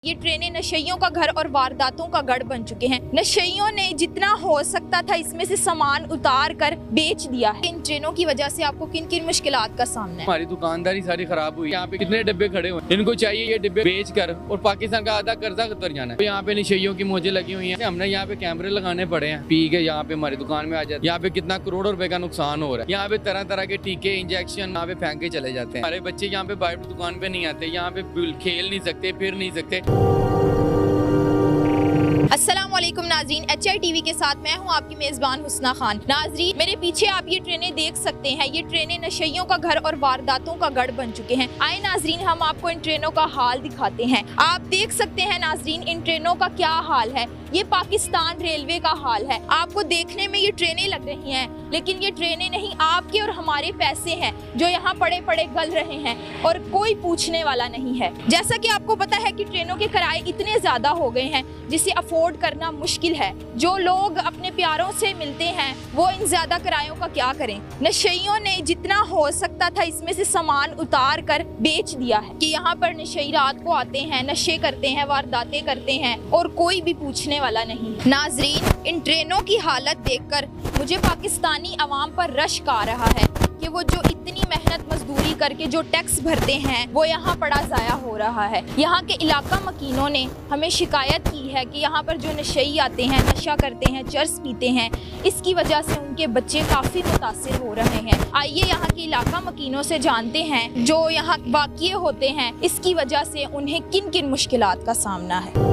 ये ट्रेनें नशइयों का घर और वारदातों का गढ़ बन चुके हैं। नशइयों ने जितना हो सकता था इसमें से सामान उतार कर बेच दिया है। इन ट्रेनों की वजह से आपको किन किन मुश्किलात का सामना है? हमारी दुकानदारी सारी खराब हुई। यहाँ पे कितने डिब्बे खड़े हुए, इनको चाहिए ये डिब्बे बेच कर और पाकिस्तान का आधा कर्जा उतर जाना है। तो यहाँ पे नशइयों की मौजें लगी हुई है। हमने यहाँ पे कैमरे लगाने पड़े हैं, पी के यहाँ पे हमारी दुकान में आ जाते हैं। यहाँ पे कितना करोड़ों रुपए का नुकसान हो रहा है। यहाँ पे तरह तरह के टीके इंजेक्शन यहाँ पे फेंक के चले जाते हैं। हमारे बच्चे यहाँ पे बाहर दुकान पे नहीं आते, यहाँ पे खेल नहीं सकते, फिर नहीं सकते। अस्सलामुअलैकुम नाजरीन, HITV के साथ मैं हूं आपकी मेज़बान हुस्ना खान। नाजरीन, मेरे पीछे आप ये ट्रेनें देख सकते हैं। ये ट्रेनें नशइयों का घर और वारदातों का गढ़ बन चुके हैं। आए नाजरीन, हम आपको इन ट्रेनों का हाल दिखाते हैं। आप देख सकते हैं नाजरीन, इन ट्रेनों का क्या हाल है। ये पाकिस्तान रेलवे का हाल है। आपको देखने में ये ट्रेनें लग रही हैं, लेकिन ये ट्रेनें नहीं, आपके और हमारे पैसे हैं जो यहाँ पड़े पड़े गल रहे हैं और कोई पूछने वाला नहीं है। जैसा कि आपको पता है कि ट्रेनों के किराए इतने ज्यादा हो गए हैं जिसे अफोर्ड करना मुश्किल है। जो लोग अपने प्यारों से मिलते हैं वो इन ज्यादा किरायों का क्या करें। नशइयों ने जितना हो सकता था इसमें से सामान उतार कर बेच दिया है कि यहाँ पर नशई रात को आते हैं, नशे करते हैं, वारदातें करते हैं और कोई भी पूछने वाला नहीं। नाजरीन, इन ट्रेनों की हालत देखकर मुझे पाकिस्तानी अवाम पर रश्क आ रहा है कि वो जो इतनी मेहनत मजदूरी करके जो टैक्स भरते हैं वो यहाँ पड़ा ज़ाया हो रहा है। यहाँ के इलाका मकीनों ने हमें शिकायत की है कि यहाँ पर जो नशई आते हैं, नशा करते हैं, चर्स पीते हैं, इसकी वजह से उनके बच्चे काफ़ी मुतासिर हो रहे हैं। आइए यहाँ के इलाका मकीनों से जानते हैं जो यहाँ वाक़ये होते हैं, इसकी वजह से उन्हें किन किन मुश्किलात का सामना है।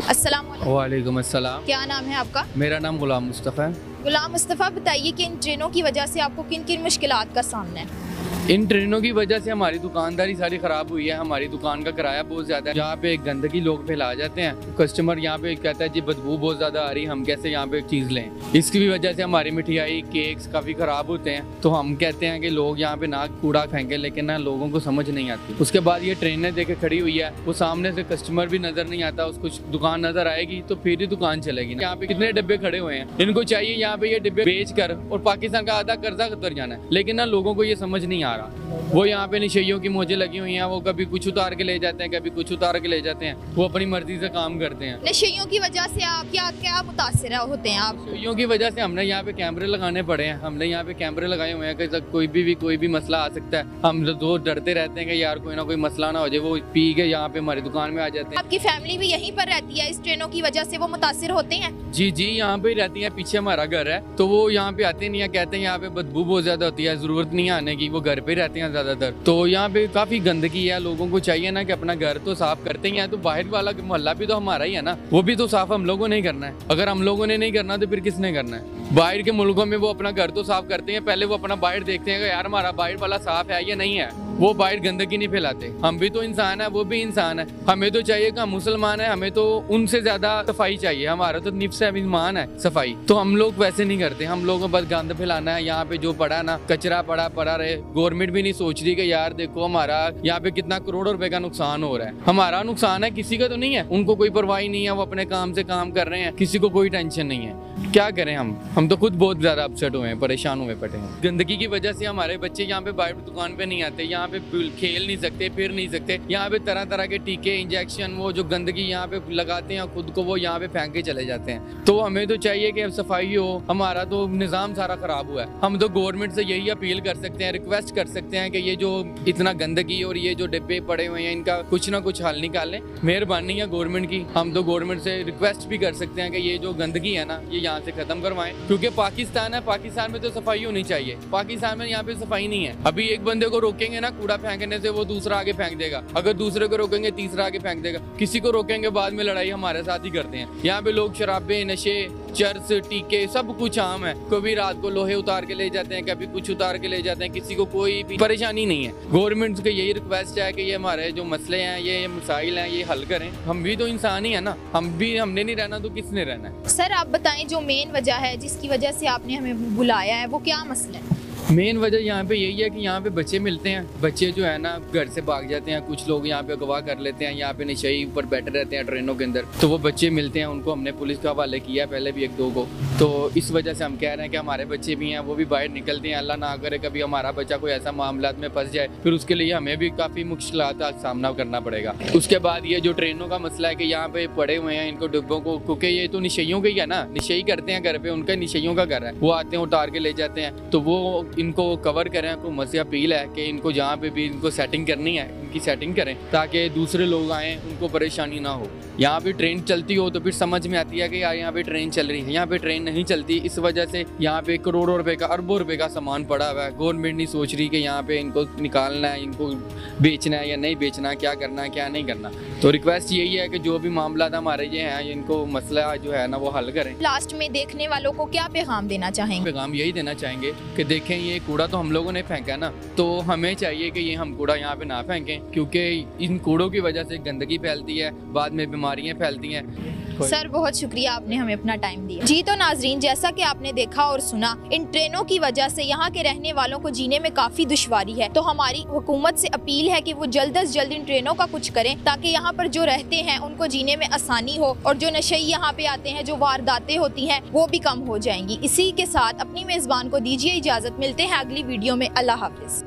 अस्सलाम वालेकुम अस्सलाम। क्या नाम है आपका? मेरा नाम गुलाम मुस्तफ़ा है। गुलाम मुस्तफ़ा, बताइए कि इन ट्रेनों की वजह से आपको किन किन मुश्किलात का सामना है? इन ट्रेनों की वजह से हमारी दुकानदारी सारी खराब हुई है। हमारी दुकान का किराया बहुत ज्यादा है। यहाँ पे गंदगी लोग फैला जाते हैं। कस्टमर यहाँ पे कहता है जी बदबू बहुत ज्यादा आ रही, हम कैसे यहाँ पे चीज लें। इसकी भी वजह से हमारी मिठाई केक्स काफी खराब होते हैं। तो हम कहते हैं कि लोग यहाँ पे ना कूड़ा फेंके, लेकिन ना लोगों को समझ नहीं आती। उसके बाद ये ट्रेनें देखे खड़ी हुई है, वो सामने से कस्टमर भी नजर नहीं आता, उसको दुकान नजर आएगी तो फिर ही दुकान चलेगी। यहाँ पे कितने डिब्बे खड़े हुए हैं, इनको चाहिए यहाँ पे ये डिब्बे बेच कर और पाकिस्तान का आधा कर्जा उतर जाना है, लेकिन ना लोगों को ये समझ नहीं आ रहा। वो यहाँ पे नशइयों की मौजें लगी हुई हैं, वो कभी कुछ उतार के ले जाते हैं, कभी कुछ उतार के ले जाते हैं, वो अपनी मर्जी से काम करते हैं। नशइयों की वजह से आप क्या क्या मुतासिर होते हैं? आप नशइयों की वजह से हमने यहाँ पे कैमरे लगाने पड़े हैं। हमने यहाँ पे कैमरे लगाए हुए हैं कि कोई भी मसला आ सकता है। हम तो डरते रहते हैं कि यार कोई ना कोई मसला ना हो जाए। वो पी के यहाँ पे हमारी दुकान में आ जाते हैं। आपकी फैमिली भी यहीं पर रहती है? इस ट्रेनों की वजह से वो मुतासिर होते हैं? जी जी, यहाँ पे रहती है, पीछे हमारा घर है, तो वो यहाँ पे आते नहीं है, कहते हैं यहाँ पे बदबू बहुत ज्यादा होती है, जरूरत नहीं है आने की, वो घर पे रहते हैं ज्यादातर। तो यहाँ पे काफी गंदगी है। लोगों को चाहिए ना कि अपना घर तो साफ करते ही हैं, तो बाहर वाला मोहल्ला भी तो हमारा ही है ना, वो भी तो साफ हम लोगों ने ही करना है। अगर हम लोगों ने नहीं करना तो फिर किसने करना है? बाहर के मुल्कों में वो अपना घर तो साफ करते हैं, पहले वो अपना बाहर देखते हैं कि यार हमारा बाहर वाला साफ है या नहीं है। वो बाहर गंदगी नहीं फैलाते। हम भी तो इंसान है, वो भी इंसान है। हमें तो चाहिए कि हम मुसलमान है, हमें तो उनसे ज्यादा सफाई चाहिए। हमारा तो निफ्स है, ईमान है सफाई, तो हम लोग वैसे नहीं करते। हम लोगों को बस गंद फैलाना है। यहाँ पे जो पड़ा ना, कचरा पड़ा रहे। गवर्नमेंट भी नहीं सोच रही कि यार देखो हमारा यहाँ पे कितना करोड़ों रुपए का नुकसान हो रहा है। हमारा नुकसान है, किसी का तो नहीं है। उनको कोई परवाह नहीं है, वो अपने काम से काम कर रहे हैं, किसी को कोई टेंशन नहीं है। क्या करें हम तो खुद बहुत ज्यादा अपसेट हुए हैं, परेशान हुए पड़े हैं। गंदगी की वजह से हमारे बच्चे यहाँ पे बाहर दुकान पे नहीं आते, यहाँ पे खेल नहीं सकते, फिर नहीं सकते। यहाँ पे तरह तरह के टीके इंजेक्शन, वो जो गंदगी यहाँ पे लगाते हैं खुद को, वो यहाँ पे फेंक के चले जाते हैं। तो हमें तो चाहिए कि सफाई हो। हमारा तो निज़ाम सारा खराब हुआ है। हम तो गवर्नमेंट से यही अपील कर सकते हैं, रिक्वेस्ट कर सकते हैं कि ये जो इतना गंदगी और ये जो डिब्बे पड़े हुए हैं, इनका कुछ ना कुछ हल निकालें। मेहरबानी है गवर्नमेंट की। हम तो गवर्नमेंट से रिक्वेस्ट भी कर सकते हैं कि ये जो गंदगी है ना, ये यहाँ से खत्म करवाएं, क्योंकि पाकिस्तान है, पाकिस्तान में तो सफाई होनी चाहिए। पाकिस्तान में यहाँ पे सफाई नहीं है। अभी एक बंदे को रोकेंगे ना कूड़ा फेंकने से, वो दूसरा आगे फेंक देगा। अगर दूसरे को रोकेंगे, तीसरा आगे फेंक देगा। किसी को रोकेंगे, बाद में लड़ाई हमारे साथ ही करते हैं। यहाँ पे लोग शराबे, नशे, चर्स, टीके, सब कुछ आम है। कभी रात को लोहे उतार के ले जाते हैं, कभी कुछ उतार के ले जाते हैं। किसी को कोई भी परेशानी नहीं है। गवर्नमेंट से यही रिक्वेस्ट है कि ये हमारे जो मसले हैं, ये मसाइल हैं, ये हल करें। हम भी तो इंसान ही है ना, हमने नहीं रहना तो किसने रहना है? सर आप बताएं, जो मेन वजह है जिसकी वजह से आपने हमें बुलाया है, वो क्या मसला है? मेन वजह यहाँ पे यही है कि यहाँ पे बच्चे मिलते हैं, बच्चे जो है ना घर से भाग जाते हैं, कुछ लोग यहाँ पे अगवा कर लेते हैं, यहाँ पे नशे ऊपर बैठे रहते हैं ट्रेनों के अंदर, तो वो बच्चे मिलते हैं, उनको हमने पुलिस के हवाले किया पहले भी 1-2 को। तो इस वजह से हम कह रहे हैं कि हमारे बच्चे भी हैं, वो भी बाहर निकलते हैं, अल्लाह ना करे कभी हमारा बच्चा कोई ऐसा मामला में फंस जाए, फिर उसके लिए हमें भी काफ़ी मुश्किलात का सामना करना पड़ेगा। उसके बाद ये जो ट्रेनों का मसला है कि यहाँ पे पड़े हुए हैं इनको डिब्बों को, क्योंकि ये तो निशइयों के ही है ना, निशई करते हैं घर पे, उनका निशइयों का घर है, वो आते हैं उतार के ले जाते हैं, तो वो इनको कवर करें। हुकूमत से अपील है कि इनको जहाँ पे भी इनको सेटिंग करनी है इनकी सेटिंग करें, ताकि दूसरे लोग आएँ उनको परेशानी ना हो। यहाँ पे ट्रेन चलती हो तो फिर समझ में आती है कि यार यहाँ पे ट्रेन चल रही है, यहाँ पे ट्रेन नहीं चलती, इस वजह से यहाँ पे करोड़ों रुपए का, अरबों रुपए का सामान पड़ा हुआ है। गवर्नमेंट नहीं सोच रही कि यहाँ पे इनको निकालना है, इनको बेचना है या नहीं बेचना, क्या करना है क्या नहीं करना। तो रिक्वेस्ट यही है कि जो भी मामला हमारे ये हैं इनको मसला जो है ना वो हल करें। लास्ट में देखने वालों को क्या पैगाम देना चाहेंगे? पैगाम यही देना चाहेंगे कि देखें ये कूड़ा तो हम लोगों ने फेंका ना, तो हमें चाहिए कि ये हम कूड़ा यहाँ पे ना फेंकें, क्योंकि इन कूड़ों की वजह से गंदगी फैलती है, बाद में बीमारियाँ फैलती हैं। सर बहुत शुक्रिया, आपने हमें अपना टाइम दिया। जी तो नाजरीन, जैसा कि आपने देखा और सुना, इन ट्रेनों की वजह से यहाँ के रहने वालों को जीने में काफी दुश्वारी है। तो हमारी हुकूमत से अपील है कि वो जल्द अज जल्द इन ट्रेनों का कुछ करें, ताकि यहाँ पर जो रहते हैं उनको जीने में आसानी हो, और जो नशई यहाँ पे आते हैं, जो वारदातें होती हैं, वो भी कम हो जाएंगी। इसी के साथ अपनी मेजबान को दीजिए इजाजत, मिलते हैं अगली वीडियो में। अल्लाह हाफिज।